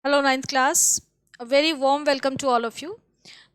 Hello, ninth class. A very warm welcome to all of you.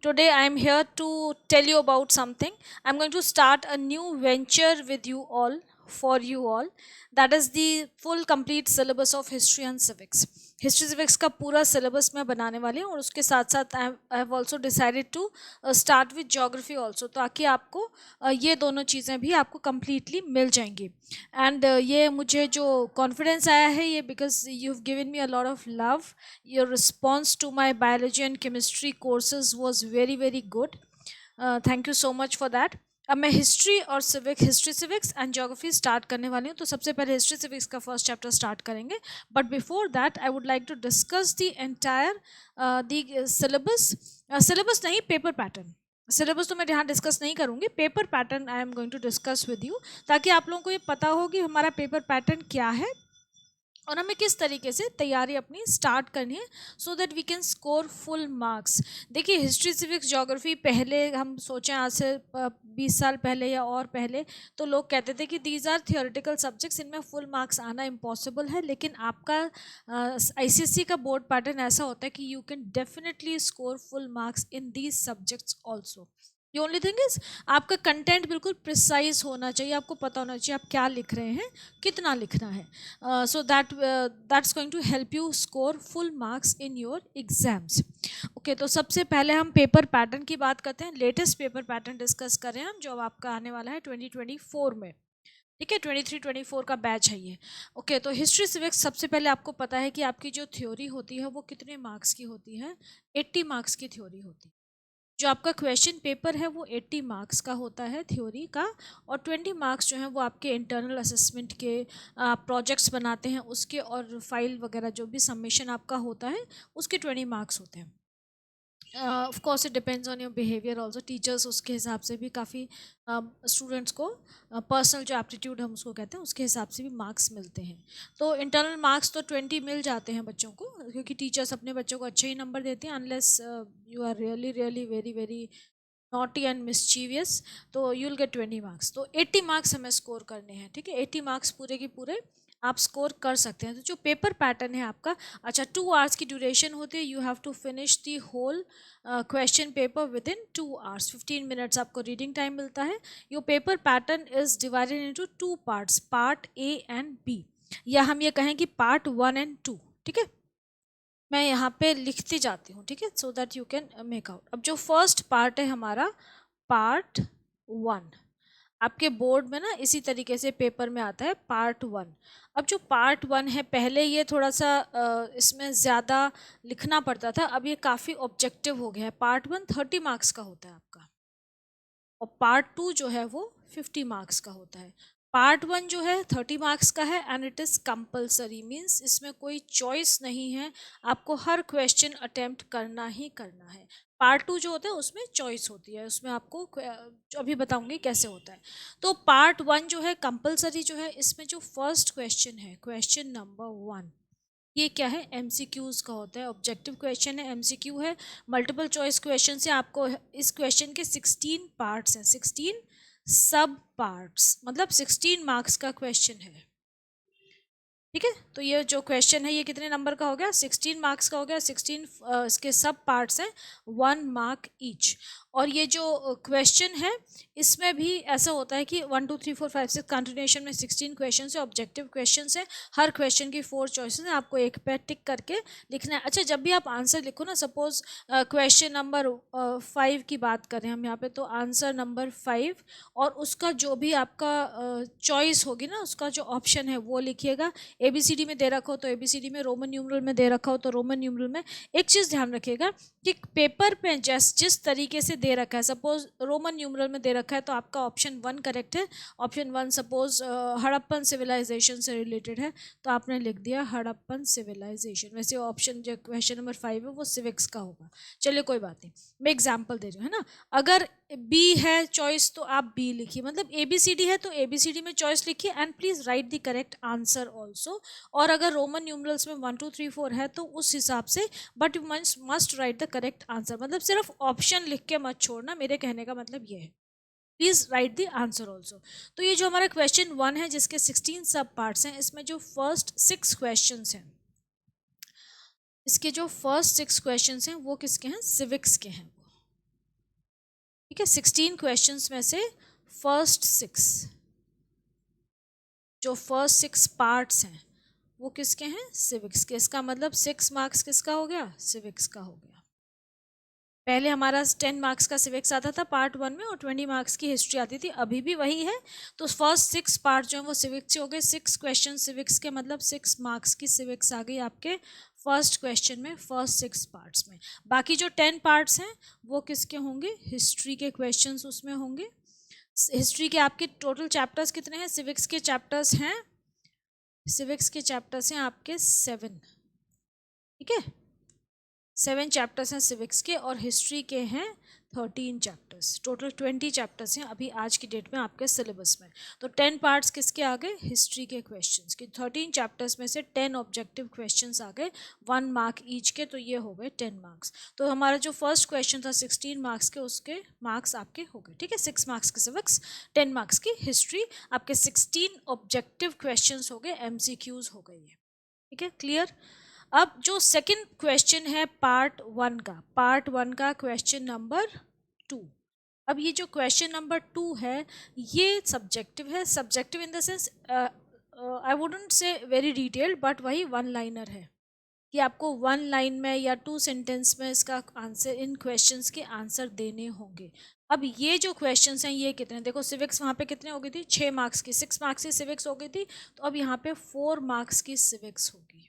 Today, I am here to tell you about something. I'm going to start a new venture with you all, for you all. That is the full complete syllabus of history and civics. History civics का पूरा syllabus मैं बनाने वाली हूँ और उसके साथ साथ I have also decided to start with geography also, ताकि आपको ये दोनों चीज़ें भी आपको कम्प्लीटली मिल जाएंगी. एंड ये मुझे जो कॉन्फिडेंस आया है ये because you have given me a lot of love. Your response to my biology and chemistry courses was very very good. Thank you so much for that. अब मैं हिस्ट्री और history civics and geography start करने वाली हूँ. तो सबसे पहले history civics का फर्स्ट चैप्टर स्टार्ट करेंगे. But before that I would like to discuss the entire the syllabus. Syllabus नहीं, पेपर पैटर्न. सिलेबस तो मैं यहाँ डिस्कस नहीं करूँगी, paper pattern I am going to discuss with you, ताकि आप लोगों को ये पता हो कि हमारा पेपर पैटर्न क्या है और हमें किस तरीके से तैयारी अपनी स्टार्ट करनी है, so that we can score full marks. देखिए, हिस्ट्री सिविक्स ज्योग्राफी पहले हम सोचें आज से 20 साल पहले या और पहले, तो लोग कहते थे कि दीज आर थियोरेटिकल सब्जेक्ट्स, इनमें फुल मार्क्स आना इम्पॉसिबल है. लेकिन आपका आईसीएसई का बोर्ड पैटर्न ऐसा होता है कि you can definitely score full marks in these subjects also. The only thing is आपका कंटेंट बिल्कुल प्रिसाइज होना चाहिए, आपको पता होना चाहिए आप क्या लिख रहे हैं, कितना लिखना है. So that's going to help you score full marks in your exams. Okay, तो सबसे पहले हम पेपर पैटर्न की बात करते हैं. लेटेस्ट पेपर पैटर्न डिस्कस करें हम, जो आपका आने वाला है 2024 में. ठीक है, 23-24 का बैच है ये. ओके, तो हिस्ट्री सिविक्स सबसे पहले आपको पता है कि आपकी जो थ्योरी होती है वो कितने मार्क्स की होती है. 80 मार्क्स की थ्योरी होती है. जो आपका क्वेश्चन पेपर है वो 80 मार्क्स का होता है थ्योरी का, और 20 मार्क्स जो हैं वो आपके इंटरनल असेसमेंट के, आप प्रोजेक्ट्स बनाते हैं उसके, और फाइल वगैरह जो भी सबमिशन आपका होता है उसके 20 मार्क्स होते हैं. Of course it depends on your behaviour also. Teachers उसके हिसाब से भी काफ़ी स्टूडेंट्स को पर्सनल जो एप्टीट्यूड हम उसको कहते हैं उसके हिसाब से भी मार्क्स मिलते हैं. तो इंटरनल मार्क्स तो 20 मिल जाते हैं बच्चों को, क्योंकि टीचर्स अपने बच्चों को अच्छे ही नंबर देते हैं, unless you are really really very very naughty and mischievous, तो यू विल गेट 20 मार्क्स. तो 80 मार्क्स हमें स्कोर करने हैं. ठीक है, 80 मार्क्स पूरे के पूरे आप स्कोर कर सकते हैं. तो जो पेपर पैटर्न है आपका, अच्छा, 2 आवर्स की ड्यूरेशन होती है. You have to finish the whole question paper within 2 hours. 15 minutes आपको रीडिंग टाइम मिलता है. Your paper pattern is divided into 2 parts, part A and B, या हम ये कहें कि पार्ट 1 एंड 2. ठीक है, मैं यहाँ पे लिखती जाती हूँ. ठीक है, so that you can make out. अब जो फर्स्ट पार्ट है हमारा, पार्ट 1, आपके बोर्ड में ना इसी तरीके से पेपर में आता है पार्ट 1. अब जो पार्ट 1 है, पहले ये थोड़ा सा इसमें ज़्यादा लिखना पड़ता था, अब ये काफ़ी ऑब्जेक्टिव हो गया है. पार्ट 1 30 मार्क्स का होता है आपका, और पार्ट 2 जो है वो 50 मार्क्स का होता है. पार्ट 1 जो है 30 मार्क्स का है, and it is compulsory, means इसमें कोई चॉइस नहीं है, आपको हर क्वेश्चन अटेम्प्ट करना ही करना है. पार्ट 2 जो होता है उसमें चॉइस होती है, उसमें आपको जो अभी बताऊंगी कैसे होता है. तो पार्ट 1 जो है कंपलसरी जो है, इसमें जो फर्स्ट क्वेश्चन है, क्वेश्चन नंबर 1, ये क्या है, एमसीक्यूज का होता है. ऑब्जेक्टिव क्वेश्चन है, एमसीक्यू है, मल्टीपल चॉइस क्वेश्चन से. आपको इस क्वेश्चन के 16 पार्ट्स हैं, 16 सब पार्ट्स, मतलब 16 मार्क्स का क्वेश्चन है. ठीक है, तो ये जो क्वेश्चन है ये कितने नंबर का हो गया, 16 मार्क्स का हो गया. 16 इसके सब पार्ट्स हैं, 1 मार्क ईच. और ये जो क्वेश्चन है इसमें भी ऐसा होता है कि 1 2 3 4 5 6 कंटिन्यूएशन में 16 क्वेश्चन है, ऑब्जेक्टिव क्वेश्चन है. हर क्वेश्चन की 4 चॉइसेस हैं, आपको एक पे टिक करके लिखना है. अच्छा, जब भी आप आंसर लिखो ना, सपोज क्वेश्चन नंबर 5 की बात करें हम यहाँ पे, तो आंसर नंबर 5 और उसका जो भी आपका चॉइस होगी ना, उसका जो ऑप्शन है वो लिखिएगा. एबीसीडी में दे रखा हो तो एबीसीडी में, रोमन न्यूमरल में दे रखा हो तो रोमन न्यूमरल में. एक चीज़ ध्यान रखिएगा कि पेपर पे जिस तरीके से दे रखा है, सपोज रोमन न्यूमरल में दे रखा है तो आपका ऑप्शन 1 करेक्ट है. ऑप्शन 1 सपोज हड़प्पन सिविलाइजेशन से रिलेटेड है, तो आपने लिख दिया हड़प्पन सिविलाइजेशन. वैसे ऑप्शन जो क्वेश्चन नंबर 5 है वो सिविक्स का होगा. चलिए कोई बात नहीं, मैं एग्जाम्पल दे रही हूँ, है ना. अगर बी है चॉइस तो आप बी लिखिए, मतलब एबीसीडी है तो एबीसीडी में चॉइस लिखिए, and please right the correct answer also. और अगर रोमन न्यूमरल्स में 1 2 3 4 है तो उस हिसाब से, but you must write the correct answer. मतलब सिर्फ ऑप्शन लिख के मत छोड़ना, मेरे कहने का मतलब ये है, please right the answer also. तो ये जो हमारा क्वेश्चन 1 है जिसके 16 सब पार्ट्स हैं, इसमें जो फर्स्ट 6 क्वेश्चन हैं, इसके जो फर्स्ट 6 क्वेश्चंस हैं वो किसके हैं, सिविक्स के हैं। ठीक है, 16 क्वेश्चंस में से फर्स्ट 6, जो फर्स्ट 6 पार्ट्स हैं वो किसके हैं, सिविक्स के। इसका मतलब 6 मार्क्स किसका हो गया, सिविक्स का हो गया। पहले हमारा 10 मार्क्स का सिविक्स आता था पार्ट 1 में और 20 मार्क्स की हिस्ट्री आती थी, अभी भी वही है। तो फर्स्ट 6 पार्ट जो है वो सिविक्स हो गए, 6 क्वेश्चन सिविक्स के, मतलब 6 मार्क्स की सिविक्स आ गई आपके फर्स्ट क्वेश्चन में, फर्स्ट 6 पार्ट्स में। बाकी जो 10 पार्ट्स हैं वो किसके होंगे, हिस्ट्री के क्वेश्चंस उसमें होंगे। हिस्ट्री के आपके टोटल चैप्टर्स कितने हैं, सिविक्स के चैप्टर्स हैं, सिविक्स के चैप्टर्स हैं आपके 7। ठीक है, 7 चैप्टर्स हैं सिविक्स के और हिस्ट्री के हैं 13 चैप्टर्स। टोटल 20 चैप्टर्स हैं अभी आज की डेट में आपके सिलेबस में। तो 10 पार्ट्स किसके आ गए, हिस्ट्री के क्वेश्चंस के। 13 चैप्टर्स में से 10 ऑब्जेक्टिव क्वेश्चंस आ गए, 1 मार्क ईच के, तो ये हो गए 10 मार्क्स। तो हमारा जो फर्स्ट क्वेश्चन था 16 मार्क्स के, उसके मार्क्स आपके हो गए। ठीक है, 6 मार्क्स के सिविक्स, 10 मार्क्स की हिस्ट्री, आपके 16 ऑब्जेक्टिव क्वेश्चन हो गए, MCQs हो गई है। ठीक है, क्लियर। अब जो सेकंड क्वेश्चन है पार्ट 1 का क्वेश्चन नंबर 2। अब ये जो क्वेश्चन नंबर 2 है ये सब्जेक्टिव है, subjective in the sense I wouldn't say very detailed, but वही 1 लाइनर है कि आपको 1 लाइन में या 2 सेंटेंस में इसका आंसर, इन क्वेश्चंस के आंसर देने होंगे। अब ये जो क्वेश्चंस हैं ये कितने, देखो सिविक्स वहाँ पे कितने हो गई थी, 6 मार्क्स की, 6 मार्क्स की सिविक्स हो गई थी, तो अब यहाँ पे 4 मार्क्स की सिविक्स होगी,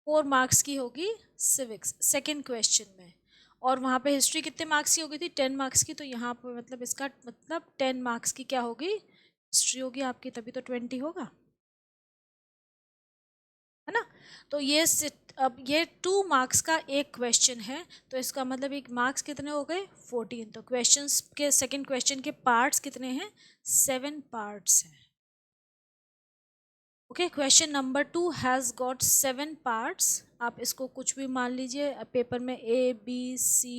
4 मार्क्स की होगी सिविक्स सेकंड क्वेश्चन में। और वहाँ पे हिस्ट्री कितने मार्क्स की हो गई थी, 10 मार्क्स की, तो यहाँ पे मतलब इसका मतलब 10 मार्क्स की क्या होगी, हिस्ट्री होगी आपकी, तभी तो 20 होगा, है ना। तो ये अब ये 2 मार्क्स का एक क्वेश्चन है, तो इसका मतलब एक मार्क्स कितने हो गए, 14। तो क्वेश्चंस के सेकंड क्वेश्चन के पार्ट्स कितने हैं, 7 पार्ट्स हैं। Okay, question number 2 has got 7 parts. आप इसको कुछ भी मान लीजिए, पेपर में ABCDEF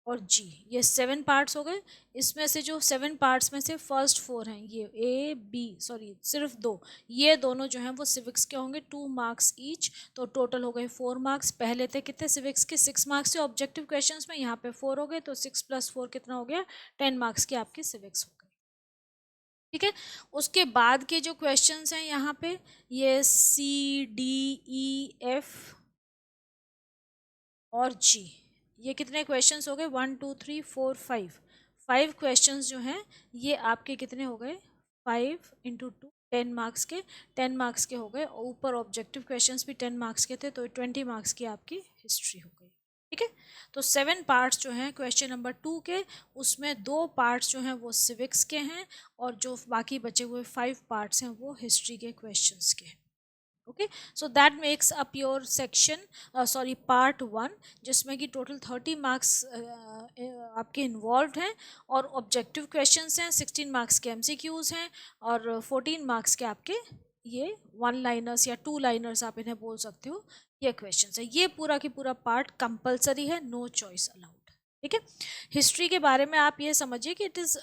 और G, ये 7 पार्ट्स हो गए। इसमें से जो 7 पार्ट्स में से फर्स्ट 4 हैं, ये सिर्फ 2, ये दोनों जो हैं वो सिविक्स के होंगे, 2 मार्क्स ईच, तो टोटल हो गए 4 मार्क्स। पहले थे कितने सिविक्स के, 6 मार्क्स के ऑब्जेक्टिव क्वेश्चंस में, यहाँ पे 4 हो गए, तो 6 + 4 कितना हो गया, 10 मार्क्स की आपकी सिविक्स हो गई। ठीक है, उसके बाद के जो क्वेश्चंस हैं यहाँ पे, ये CDEF और G, ये कितने क्वेश्चंस हो गए, 1 2 3 4 5 क्वेश्चंस जो हैं ये आपके कितने हो गए, 5 × 2 10 मार्क्स के, 10 मार्क्स के हो गए। ऊपर ऑब्जेक्टिव क्वेश्चंस भी 10 मार्क्स के थे, तो 20 मार्क्स की आपकी हिस्ट्री हो गई। ठीक है, तो 7 पार्ट्स जो हैं क्वेश्चन नंबर 2 के, उसमें 2 पार्ट्स जो हैं वो सिविक्स के हैं और जो बाकी बचे हुए 5 पार्ट्स हैं वो हिस्ट्री के क्वेश्चंस के हैं। Okay, so that makes up your section, part 1, जिसमें कि टोटल 30 मार्क्स आपके इन्वॉल्व हैं और ऑब्जेक्टिव क्वेश्चंस हैं, 16 मार्क्स के MCQs हैं और 14 मार्क्स के आपके ये 1 लाइनर्स या 2 लाइनर्स आप इन्हें बोल सकते हो, ये क्वेश्चंस है। ये पूरा की पूरा पार्ट कंपलसरी है, नो चॉइस अलाउड। ठीक है, हिस्ट्री के बारे में आप ये समझिए कि it is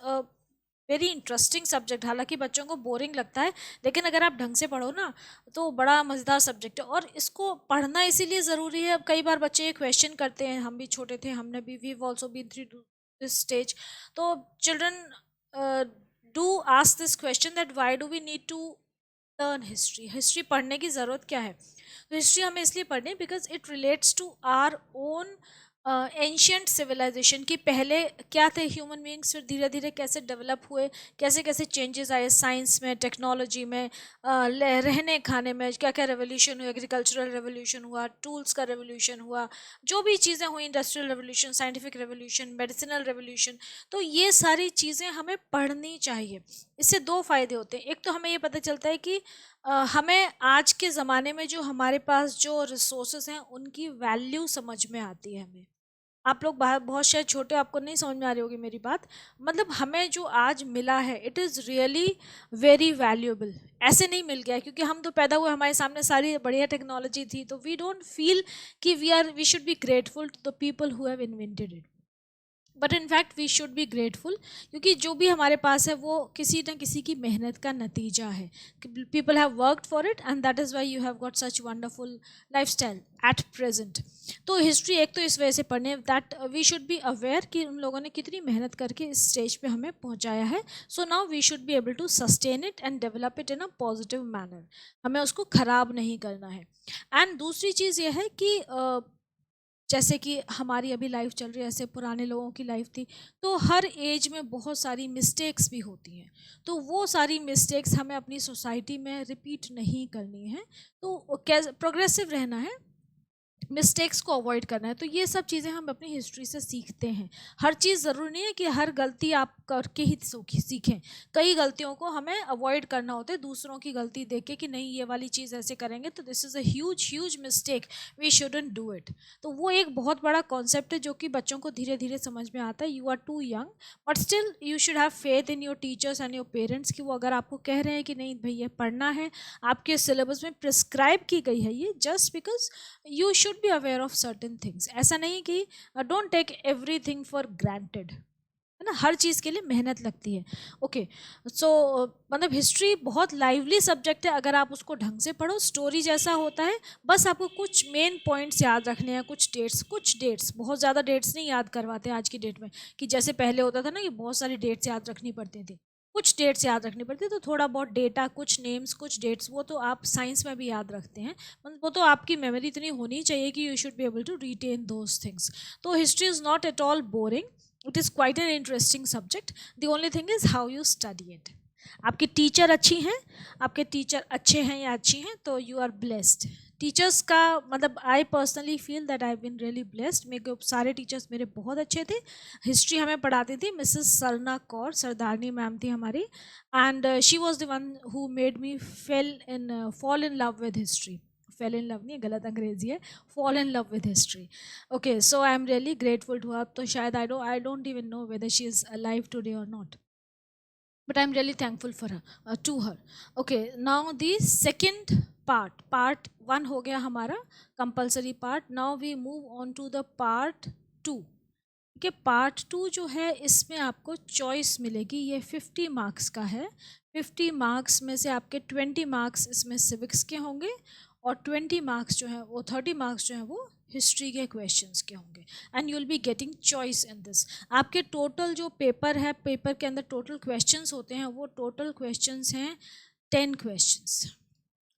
very interesting subject. हालांकि बच्चों को बोरिंग लगता है, लेकिन अगर आप ढंग से पढ़ो ना तो बड़ा मज़ेदार सब्जेक्ट है। और इसको पढ़ना इसीलिए ज़रूरी है, अब कई बार बच्चे ये क्वेश्चन करते हैं, हम भी छोटे थे, हमने भी we also been through this stage, तो children do ask this question that why do we need to learn history, history पढ़ने की ज़रूरत क्या है। तो हिस्ट्री हमें इसलिए पढ़नी because it relates to our own ancient civilisation, की पहले क्या थे ह्यूमन बींग्स, फिर धीरे धीरे कैसे डेवलप हुए, कैसे कैसे चेंजेस आए साइंस में, टेक्नोलॉजी में, रहने खाने में, क्या क्या रेवोल्यूशन हुआ, एग्रीकल्चरल रेवोल्यूशन हुआ, टूल्स का रेवोल्यूशन हुआ, जो भी चीज़ें हुई, industrial revolution, scientific revolution, medicinal revolution, तो ये सारी चीज़ें हमें पढ़नी चाहिए। इससे 2 फ़ायदे होते हैं। एक तो हमें ये पता चलता है कि हमें आज के ज़माने में जो हमारे पास जो रिसोर्सेज हैं उनकी वैल्यू समझ में आती है हमें। आप लोग बाहर बहुत शायद छोटे, आपको नहीं समझ में आ रही होगी मेरी बात, मतलब हमें जो आज मिला है it is really very valuable. ऐसे नहीं मिल गया क्योंकि हम तो पैदा हुए, हमारे सामने सारी बढ़िया टेक्नोलॉजी थी, तो वी डोंट फील कि we should be grateful to the people who have invented it. But in fact we should be grateful, क्योंकि जो भी हमारे पास है वो किसी न किसी की मेहनत का नतीजा है. People have worked for it and that is why you have got such wonderful lifestyle at present. तो हिस्ट्री एक तो इस वजह से पढ़ने that we should be aware कि उन लोगों ने कितनी मेहनत करके इस स्टेज पे हमें पहुंचाया है. So now we should be able to sustain it and develop it in a positive manner. हमें उसको ख़राब नहीं करना है. एंड दूसरी चीज़ ये है कि जैसे कि हमारी अभी लाइफ चल रही है, ऐसे पुराने लोगों की लाइफ थी, तो हर एज में बहुत सारी मिस्टेक्स भी होती हैं. तो वो सारी मिस्टेक्स हमें अपनी सोसाइटी में रिपीट नहीं करनी है. तो कैसे प्रोग्रेसिव रहना है, मिस्टेक्स को अवॉइड करना है. तो ये सब चीज़ें हम अपनी हिस्ट्री से सीखते हैं. हर चीज़ ज़रूरी नहीं है कि हर गलती आप करके ही सीखें. कई गलतियों को हमें अवॉइड करना होता है, दूसरों की गलती देख के कि नहीं ये वाली चीज़ ऐसे करेंगे तो this is a huge huge mistake, we shouldn't do it. तो वो एक बहुत बड़ा कॉन्सेप्ट है जो कि बच्चों को धीरे धीरे समझ में आता है. You are too young, but still you should have faith in your teachers and your parents कि वो अगर आपको कह रहे हैं कि नहीं भाई ये पढ़ना है, आपके सिलेबस में प्रिस्क्राइब की गई है ये, just because you should be aware of certain things. ऐसा नहीं कि don't take everything for granted, है ना. हर चीज़ के लिए मेहनत लगती है. ओके, सो मतलब हिस्ट्री बहुत लाइवली सब्जेक्ट है अगर आप उसको ढंग से पढ़ो. स्टोरी जैसा होता है, बस आपको कुछ मेन पॉइंट्स याद रखने हैं. कुछ डेट्स, बहुत ज़्यादा डेट्स नहीं याद करवाते हैं आज की डेट में, कि जैसे पहले होता था ना कि बहुत सारी डेट्स याद रखनी पड़ती थी. कुछ डेट्स याद रखनी पड़ती है, तो थोड़ा बहुत डेटा, कुछ नेम्स, कुछ डेट्स, वो तो आप साइंस में भी याद रखते हैं. मतलब वो तो आपकी मेमोरी इतनी होनी चाहिए कि you should be able to retain those things. तो history is not at all boring, it is quite an interesting subject. The only thing is how you study it. आपकी टीचर अच्छी हैं, आपके टीचर अच्छे हैं या अच्छी हैं, तो यू आर ब्लेस्ड. टीचर्स का मतलब I personally feel that I been really blessed. मेरे को सारे टीचर्स मेरे बहुत अच्छे थे. हिस्ट्री हमें पढ़ाती थी मिसेस सरना कौर, सरदारनी मैम थी हमारी, and she was the one who made me fall in love with history. Fell in love नहीं, गलत अंग्रेजी है, fall in love with history. Okay, so I am really grateful to her. तो शायद I don't even know whether she is alive today और not, but I'm really thankful for her, to her. Okay, now the second part one हो गया हमारा compulsory part. Now we move on to the part two. कि part two जो है इसमें आपको choice मिलेगी. ये 50 मार्क्स का है. 50 मार्क्स में से आपके 20 मार्क्स इसमें सिविक्स के होंगे और 20 मार्क्स जो है वो 30 मार्क्स जो है वो हिस्ट्री के क्वेश्चंस के होंगे. And you will be getting choice in this. आपके टोटल जो पेपर है, पेपर के अंदर टोटल क्वेश्चंस होते हैं, वो टोटल क्वेश्चंस हैं 10 क्वेश्चंस.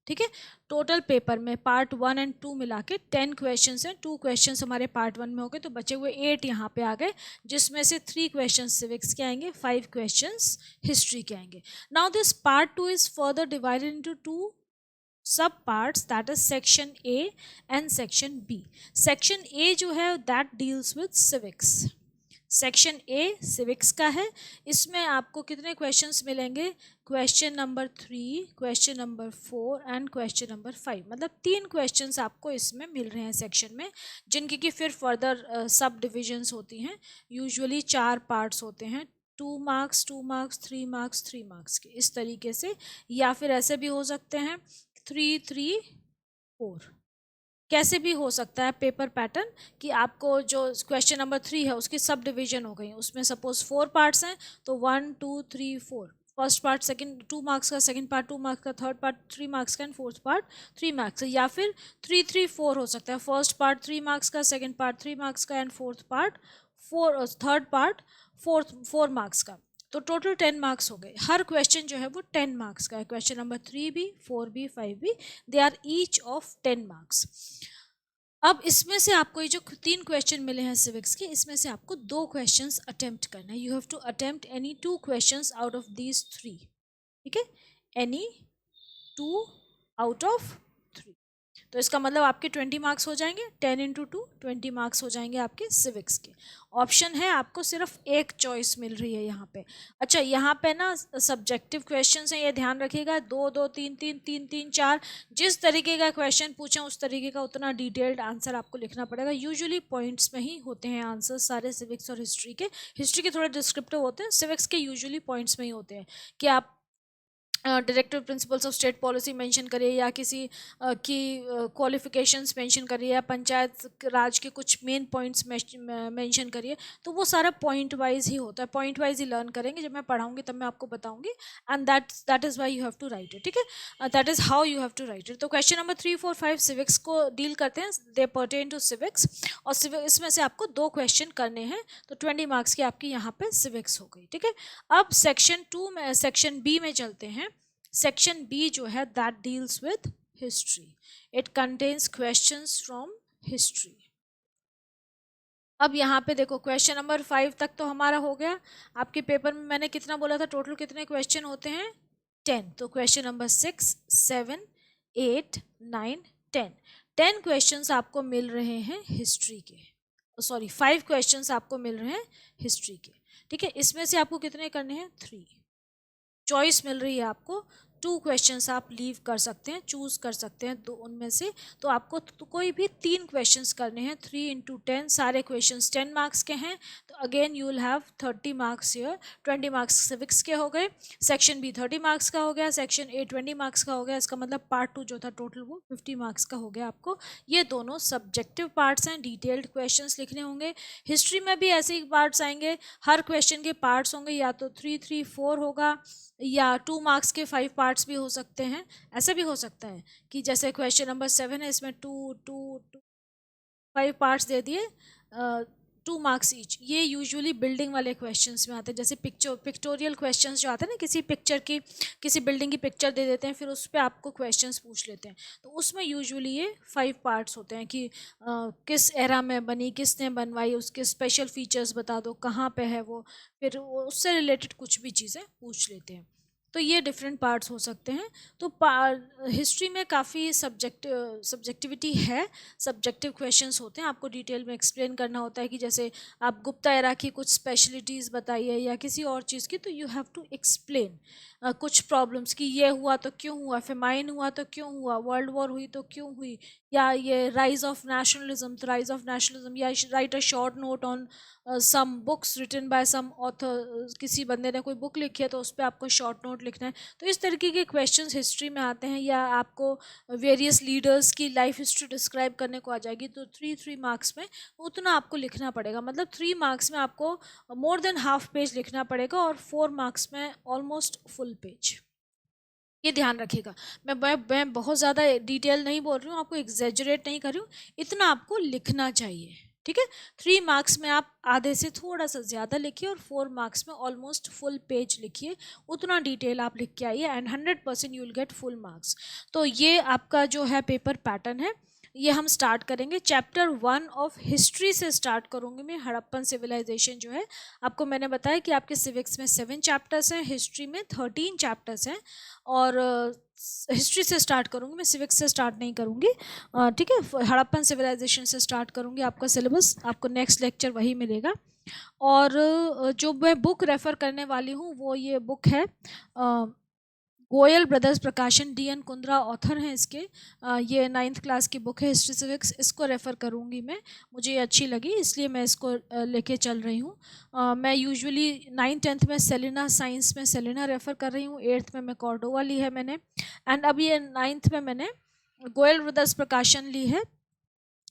ठीक है, टोटल पेपर में पार्ट 1 एंड 2 मिला के 10 क्वेश्चंस हैं. 2 क्वेश्चंस हमारे पार्ट 1 में हो गए, तो बचे हुए 8 यहाँ पे आ गए, जिसमें से 3 क्वेश्चंस सिविक्स के आएंगे, 5 क्वेश्चंस हिस्ट्री के आएंगे. Now this part 2 is further divided into 2 sub parts, that is section A and section B. Section A जो है that deals with civics. Section A civics का है. इसमें आपको कितने क्वेश्चंस मिलेंगे? Question number 3, question number 4 and question number 5. मतलब 3 questions आपको इसमें मिल रहे हैं सेक्शन में, जिनकी कि फिर फर्दर सब डिविजन्स होती हैं. यूजुअली 4 पार्ट्स होते हैं, 2 मार्क्स 2 मार्क्स 3 मार्क्स 3 मार्क्स के, इस तरीके से. या फिर ऐसे भी हो सकते हैं 3 3 4, कैसे भी हो सकता है पेपर पैटर्न, कि आपको जो क्वेश्चन नंबर 3 है उसकी सब डिवीजन हो गई, उसमें सपोज 4 पार्ट्स हैं, तो 1 2 3 4, फर्स्ट पार्ट सेकंड 2 मार्क्स का, सेकंड पार्ट 2 मार्क्स का, थर्ड पार्ट 3 मार्क्स का एंड फोर्थ पार्ट 3 मार्क्स का. या फिर 3 3 4 हो सकता है, फर्स्ट पार्ट 3 मार्क्स का, सेकंड पार्ट 3 मार्क्स का and fourth part 4, third part 4 marks का. तो टोटल 10 मार्क्स हो गए. हर क्वेश्चन जो है वो 10 मार्क्स का है. क्वेश्चन नंबर 3 भी, 4 भी, 5 भी, they are each of 10 marks. अब इसमें से आपको ये जो 3 क्वेश्चन मिले हैं सिविक्स के, इसमें से आपको 2 क्वेश्चंस अटेम्प्ट करना है. You have to attempt any 2 questions out of these 3. ठीक है, एनी 2 आउट ऑफ 3. तो इसका मतलब आपके 20 मार्क्स हो जाएंगे. 10 इंटू 2 20 मार्क्स हो जाएंगे आपके सिविक्स के. ऑप्शन है, आपको सिर्फ एक चॉइस मिल रही है यहाँ पे. अच्छा, यहाँ पे ना सब्जेक्टिव क्वेश्चंस हैं, ये ध्यान रखिएगा. 2 2 3 3 3 3 4, जिस तरीके का क्वेश्चन पूछें उस तरीके का उतना डिटेल्ड आंसर आपको लिखना पड़ेगा. यूजुअली पॉइंट्स में ही होते हैं आंसर सारे सिविक्स और हिस्ट्री के. हिस्ट्री के थोड़े डिस्क्रिप्टिव होते हैं, सिविक्स के यूजुअली पॉइंट्स में ही होते हैं, कि आप directive principles of state policy mention करिए, या किसी की क्वालिफिकेशंस मेंशन करिए, या पंचायत राज के कुछ मेन पॉइंट्स मेंशन करिए। तो वो सारा पॉइंट वाइज ही होता है, पॉइंट वाइज ही लर्न करेंगे। जब मैं पढ़ाऊंगी तब मैं आपको बताऊंगी, and that is why you have to write it. ठीक है, that is how you have to write it. तो क्वेश्चन नंबर 3, 4, 5 सिविक्स को डील करते हैं, दे पर्टेन टू सिविक्स। और इसमें से आपको 2 क्वेश्चन करने हैं, तो 20 मार्क्स की आपकी यहाँ पे सिविक्स हो गई। ठीक है, अब सेक्शन 2 में, सेक्शन बी में चलते हैं। सेक्शन बी जो है that deals with history, it contains questions from history. अब यहाँ पे देखो, क्वेश्चन नंबर 5 तक तो हमारा हो गया। आपके पेपर में मैंने कितना बोला था, टोटल कितने क्वेश्चन होते हैं, 10। तो क्वेश्चन नंबर 6, 7, 8, 9, 10, 10 क्वेश्चंस आपको मिल रहे हैं हिस्ट्री के, सॉरी 5 क्वेश्चंस आपको मिल रहे हैं हिस्ट्री के। ठीक है, इसमें से आपको कितने करने हैं, 3। चॉइस मिल रही है आपको, 2 क्वेश्चंस आप लीव कर सकते हैं, चूज कर सकते हैं 2 उनमें से। तो आपको तो कोई भी 3 क्वेश्चंस करने हैं, 3 इंटू 10, सारे क्वेश्चंस 10 मार्क्स के हैं। तो again you will have 30 marks here, 20 marks civics के हो गए, सेक्शन बी 30 मार्क्स का हो गया, सेक्शन ए 20 मार्क्स का हो गया। इसका मतलब पार्ट 2 जो था टोटल वो 50 मार्क्स का हो गया आपको। ये दोनों सब्जेक्टिव पार्ट्स हैं, डिटेल्ड क्वेश्चंस लिखने होंगे। हिस्ट्री में भी ऐसे ही पार्ट्स आएंगे, हर क्वेश्चन के पार्ट्स होंगे, या तो 3, 3, 4 होगा, या 2 मार्क्स के 5 पार्ट्स भी हो सकते हैं। ऐसा भी हो सकता है कि जैसे क्वेश्चन नंबर 7 है, इसमें 5 पार्ट्स दे दिए, 2 मार्क्स ईच। ये यूजुअली बिल्डिंग वाले क्वेश्चंस में आते हैं, जैसे पिक्टोरियल क्वेश्चंस जो आते हैं ना, किसी पिक्चर की, किसी बिल्डिंग की पिक्चर दे देते हैं, फिर उस पर आपको क्वेश्चंस पूछ लेते हैं। तो उसमें यूजुअली ये 5 पार्ट्स होते हैं कि किस एरा में बनी, किसने बनवाई, उसके स्पेशल फीचर्स बता दो, कहाँ पे है वो, फिर उससे रिलेटेड कुछ भी चीज़ें पूछ लेते हैं। तो ये डिफरेंट पार्ट्स हो सकते हैं। तो हिस्ट्री में काफ़ी सब्जेक्टिविटी है, सब्जेक्टिव क्वेश्चंस होते हैं, आपको डिटेल में एक्सप्लेन करना होता है कि जैसे आप गुप्ता एरा की कुछ स्पेशलिटीज़ बताइए या किसी और चीज़ की, तो यू हैव टू एक्सप्लेन कुछ प्रॉब्लम्स कि ये हुआ तो क्यों हुआ, फेमाइन हुआ तो क्यों हुआ, वर्ल्ड वॉर हुई तो क्यों हुई, या ये राइज ऑफ नेशनलिज्म, तो राइज ऑफ नेशनलिज्म, या write a short note on some books written by some author, किसी बंदे ने कोई बुक लिखी है तो उस पर आपको शॉर्ट नोट लिखना है। तो इस तरीके के क्वेश्चंस हिस्ट्री में आते हैं, या आपको वेरियस लीडर्स की लाइफ हिस्ट्री डिस्क्राइब करने को आ जाएगी, तो 3 मार्क्स में उतना आपको लिखना पड़ेगा। मतलब 3 मार्क्स में आपको मोर देन हाफ पेज लिखना पड़ेगा, और 4 मार्क्स में ऑलमोस्ट फुल पेज। ये ध्यान रखिएगा, मैं बहुत ज़्यादा डिटेल नहीं बोल रही हूँ, आपको एग्जेजरेट नहीं कर रही हूँ, इतना आपको लिखना चाहिए। ठीक है, 3 मार्क्स में आप आधे से थोड़ा सा ज़्यादा लिखिए, और 4 मार्क्स में ऑलमोस्ट फुल पेज लिखिए, उतना डिटेल आप लिख के आइए, and 100% you will get full marks. तो ये आपका जो है पेपर पैटर्न है, ये हम स्टार्ट करेंगे। चैप्टर 1 ऑफ हिस्ट्री से स्टार्ट करूँगी मैं, हड़प्पन सिविलाइजेशन जो है। आपको मैंने बताया कि आपके सिविक्स में 7 चैप्टर्स हैं, हिस्ट्री में 13 चैप्टर्स हैं, और हिस्ट्री से स्टार्ट करूँगी मैं, सिविक्स से स्टार्ट नहीं करूँगी। ठीक है, हड़प्पन सिविलाइजेशन से स्टार्ट करूँगी। आपका सिलेबस, आपको नेक्स्ट लेक्चर वही मिलेगा। और जो मैं बुक रेफ़र करने वाली हूँ वो ये बुक है, गोयल ब्रदर्स प्रकाशन, DN कुंद्रा ऑथर हैं इसके। ये 9th क्लास की बुक है, हिस्ट्री सिविक्स। इसको रेफ़र करूँगी मैं, मुझे ये अच्छी लगी इसलिए मैं इसको लेके चल रही हूँ। मैं यूजुअली 9th 10th में सेलिना, साइंस में सेलिना रेफ़र कर रही हूँ, 8th में मैं कॉर्डोवा ली है मैंने, एंड अब ये 9th में मैंने गोयल ब्रदर्स प्रकाशन ली है।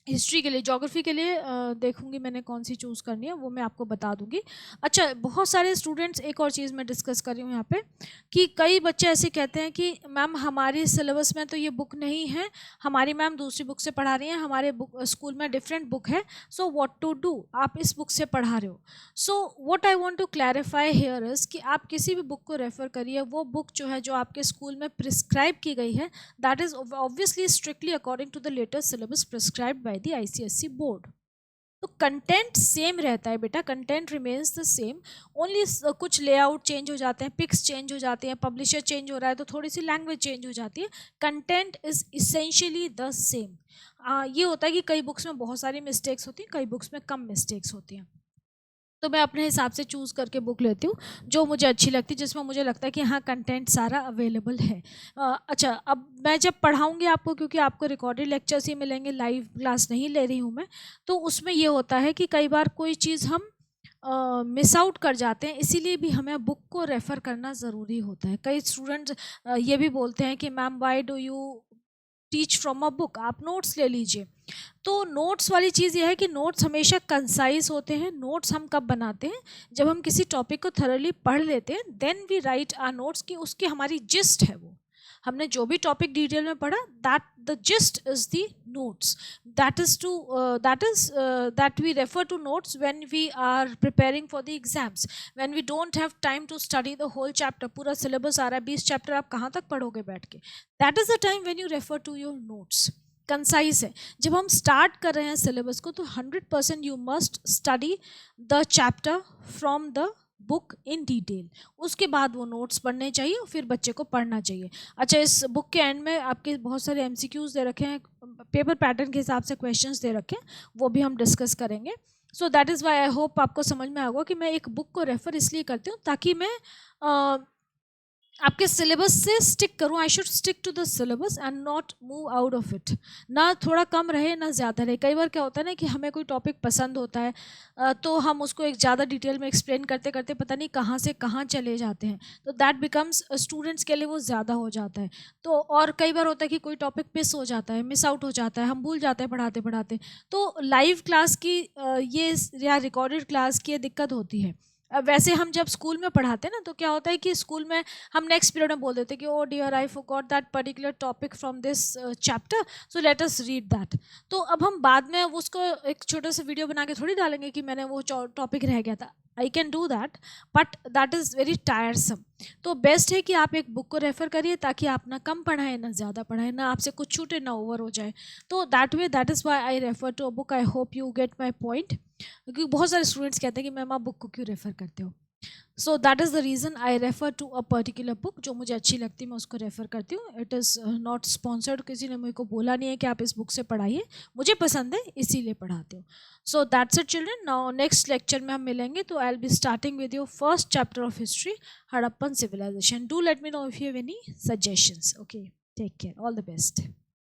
हिस्ट्री के लिए, ज्योग्राफी के लिए देखूंगी मैंने कौन सी चूज़ करनी है, वो मैं आपको बता दूंगी। अच्छा, बहुत सारे स्टूडेंट्स, एक और चीज़ मैं डिस्कस कर रही हूँ यहाँ पे, कि कई बच्चे ऐसे कहते हैं कि मैम हमारी सिलेबस में तो ये बुक नहीं है, हमारी मैम दूसरी बुक से पढ़ा रही हैं, हमारे स्कूल में डिफरेंट बुक है, सो व्हाट टू डू, आप इस बुक से पढ़ा रहे हो। So what I want to clarify here is कि आप किसी भी बुक को रेफ़र करिए, वो बुक जो है जो आपके स्कूल में प्रिस्क्राइब की गई है, that is obviously strictly according to the latest syllabus prescribed by the ICSE board. तो कंटेंट सेम रहता है बेटा, content remains the same, only कुछ लेआउट चेंज हो जाते हैं, पिक्स चेंज हो जाते हैं, पब्लिशर चेंज हो रहा है तो थोड़ी सी लैंग्वेज चेंज हो जाती है, content is essentially the same. ये होता है कि कई बुक्स में बहुत सारी मिस्टेक्स होती हैं, कई बुक्स में कम मिस्टेक्स होती हैं। तो मैं अपने हिसाब से चूज़ करके बुक लेती हूँ जो मुझे अच्छी लगती है, जिसमें मुझे लगता है कि हाँ कंटेंट सारा अवेलेबल है। अच्छा, अब मैं जब पढ़ाऊँगी आपको, क्योंकि आपको रिकॉर्डेड लेक्चर्स ही मिलेंगे, लाइव क्लास नहीं ले रही हूँ मैं, तो उसमें ये होता है कि कई बार कोई चीज़ हम मिस आउट कर जाते हैं, इसीलिए भी हमें बुक को रेफ़र करना ज़रूरी होता है। कई स्टूडेंट्स ये भी बोलते हैं कि ma'am why do you teach from a book, आप नोट्स ले लीजिए। तो नोट्स वाली चीज़ ये है कि नोट्स हमेशा कंसाइज होते हैं। नोट्स हम कब बनाते हैं, जब हम किसी टॉपिक को थरली पढ़ लेते हैं, then we write our notes, कि उसकी हमारी जिस्ट है, वो हमने जो भी टॉपिक डिटेल में पढ़ा, that the gist is the notes, that is to that we refer to notes when we are preparing for the exams, when we don't have time to study the whole chapter. पूरा syllabus आ रहा है, 20 chapter, आप कहाँ तक पढ़ोगे बैठ के? That is the time when you refer to your notes. Concise है। जब हम स्टार्ट कर रहे हैं सिलेबस को, तो 100% you must study the chapter from the book in detail. उसके बाद वो नोट्स पढ़ने चाहिए और फिर बच्चे को पढ़ना चाहिए। अच्छा, इस बुक के एंड में आपके बहुत सारे एमसीक्यूज दे रखे हैं, पेपर पैटर्न के हिसाब से क्वेश्चंस दे रखे हैं, वो भी हम डिस्कस करेंगे। सो that is why I hope आपको समझ में आएगा कि मैं एक बुक को रेफ़र इसलिए करती हूँ ताकि मैं आपके सिलेबस से स्टिक करूँ। I should stick to the syllabus and not move out of it. ना थोड़ा कम रहे ना ज़्यादा रहे। कई बार क्या होता है ना कि हमें कोई टॉपिक पसंद होता है, तो हम उसको एक ज़्यादा डिटेल में एक्सप्लेन करते करते पता नहीं कहाँ से कहाँ चले जाते हैं, तो दैट बिकम्स स्टूडेंट्स के लिए वो ज़्यादा हो जाता है। तो और कई बार होता है कि कोई टॉपिक मिस हो जाता है, मिस आउट हो जाता है, हम भूल जाते हैं पढ़ाते पढ़ाते। तो लाइव क्लास की ये या रिकॉर्डेड क्लास की ये दिक्कत होती है। वैसे हम जब स्कूल में पढ़ाते हैं ना, तो क्या होता है कि स्कूल में हम नेक्स्ट पीरियड में बोल देते हैं कि oh dear I forgot that particular topic from this chapter, so let us read that. तो अब हम बाद में उसको एक छोटा सा वीडियो बना के थोड़ी डालेंगे कि मैंने वो टॉपिक रह गया था। I can do that, but that is very टायरसम। तो बेस्ट है कि आप एक बुक को रेफर करिए, ताकि आप ना कम पढ़ाएं ना ज़्यादा पढ़ाएं, ना आपसे कुछ छूटे ना ओवर हो जाए। तो that way, that is why I refer to a book. I hope you get my point. क्योंकि बहुत सारे स्टूडेंट्स कहते हैं कि मैम आप बुक को क्यों रेफ़र करते हो। So that is the reason I refer to a particular book. जो मुझे अच्छी लगती है मैं उसको रेफ़र करती हूँ। इट इज़ नॉट स्पॉन्सर्ड, किसी ने मुझे को बोला नहीं है कि आप इस बुक से पढ़ाइए, मुझे पसंद है इसीलिए पढ़ाती हूँ। So that's it children. Now next lecture में हम मिलेंगे, तो I will be starting with your first chapter of history, Harappan civilisation. Do let me know if you have any suggestions. Okay, take care, all the best.